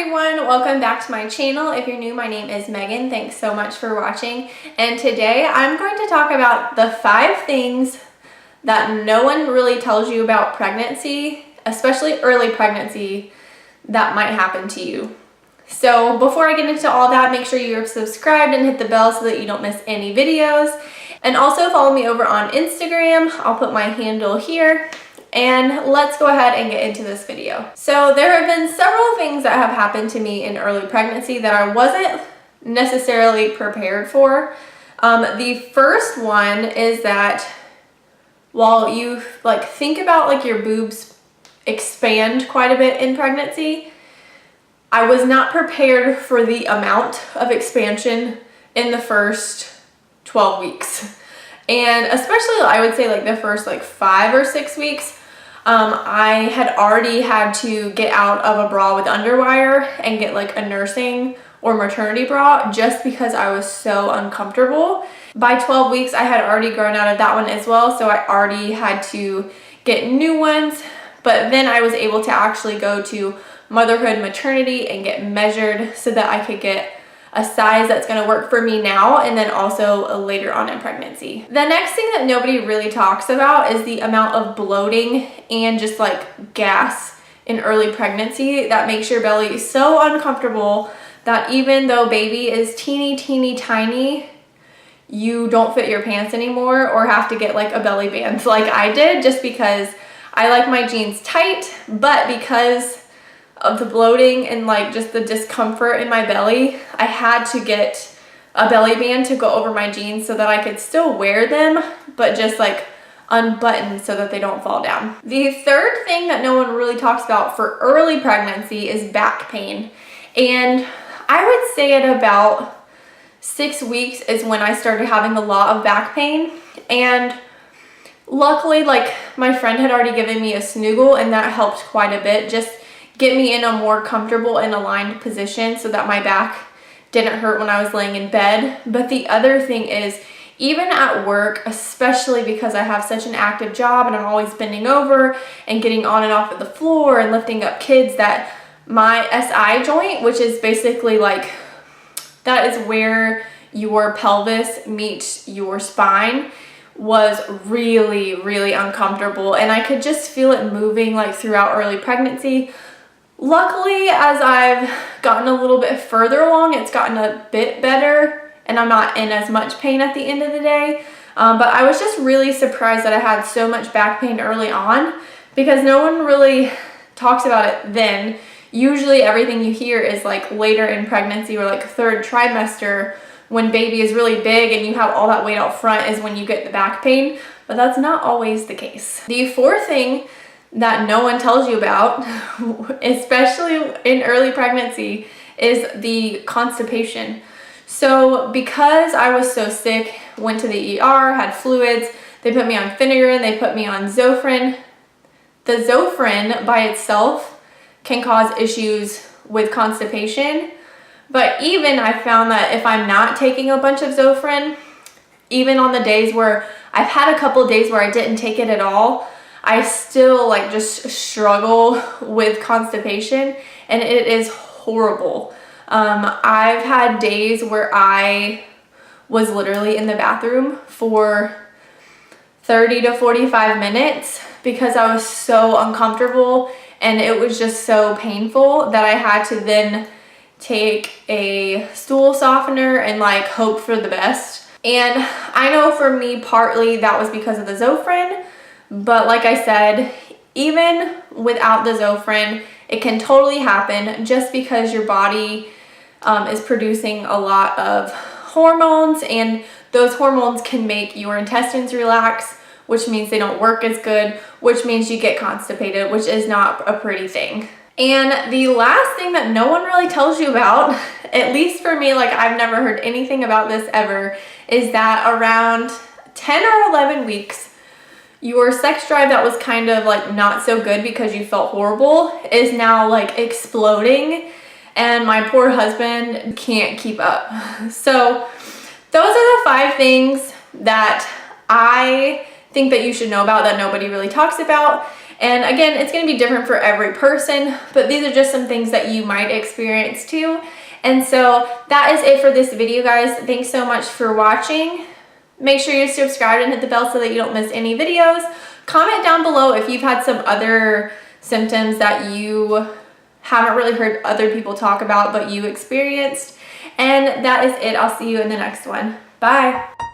everyone, welcome back to my channel. If you're new, my name is Megan. Thanks so much for watching. And today I'm going to talk about the 5 things that no one really tells you about pregnancy, especially early pregnancy, that might happen to you. So before I get into all that, make sure you're subscribed and hit the bell so that you don't miss any videos. And also follow me over on Instagram. I'll put my handle here. And let's go ahead and get into this video. So there have been several things that have happened to me in early pregnancy that I wasn't necessarily prepared for. The first one is that while you think about your boobs expand quite a bit in pregnancy, I was not prepared for the amount of expansion in the first 12 weeks. And especially I would say the first 5 or 6 weeks, I had already had to get out of a bra with underwire and get a nursing or maternity bra just because I was so uncomfortable. By 12 weeks, I had already grown out of that one as well, so I already had to get new ones. But then I was able to actually go to motherhood maternity and get measured so that I could get a size that's going to work for me now and then also later on in pregnancy. The next thing that nobody really talks about is the amount of bloating and just gas in early pregnancy that makes your belly so uncomfortable that even though baby is teeny tiny, you don't fit your pants anymore or have to get a belly band like I did, just because I like my jeans tight, but because of the bloating and just the discomfort in my belly, I had to get a belly band to go over my jeans so that I could still wear them, but just unbutton so that they don't fall down. The third thing that no one really talks about for early pregnancy is back pain. And I would say at about 6 weeks is when I started having a lot of back pain. And luckily, my friend had already given me a snuggle and that helped quite a bit. Just get me in a more comfortable and aligned position so that my back didn't hurt when I was laying in bed. But the other thing is, even at work, especially because I have such an active job and I'm always bending over and getting on and off of the floor and lifting up kids, that my SI joint, which is basically that is where your pelvis meets your spine, was really uncomfortable, and I could just feel it moving throughout early pregnancy. Luckily, as I've gotten a little bit further along, it's gotten a bit better and I'm not in as much pain at the end of the day. But I was just really surprised that I had so much back pain early on because no one really talks about it then. Usually everything you hear is later in pregnancy or 3rd trimester, when baby is really big and you have all that weight out front, is when you get the back pain, but that's not always the case. The fourth thing that no one tells you about, especially in early pregnancy, is the constipation. So because I was so sick, went to the ER, had fluids, they put me on Finagrin, they put me on Zofran. The Zofran by itself can cause issues with constipation, but even I found that if I'm not taking a bunch of Zofran, even on the days where I've had a couple days where I didn't take it at all, I still just struggle with constipation, and it is horrible. I've had days where I was literally in the bathroom for 30 to 45 minutes because I was so uncomfortable and it was just so painful that I had to then take a stool softener and hope for the best. And I know for me, partly that was because of the Zofran. But like I said, even without the Zofran, it can totally happen just because your body is producing a lot of hormones, and those hormones can make your intestines relax, which means they don't work as good, which means you get constipated, which is not a pretty thing. And the last thing that no one really tells you about, at least for me, I've never heard anything about this ever, is that around 10 or 11 weeks, your sex drive that was kind of not so good because you felt horrible is now exploding, and my poor husband can't keep up. So those are the 5 things that I think that you should know about that nobody really talks about. And again, it's going to be different for every person, but these are just some things that you might experience too. And so that is it for this video, guys. Thanks so much for watching. Make sure you're subscribed and hit the bell so that you don't miss any videos. Comment down below if you've had some other symptoms that you haven't really heard other people talk about but you experienced. And that is it. I'll see you in the next one. Bye.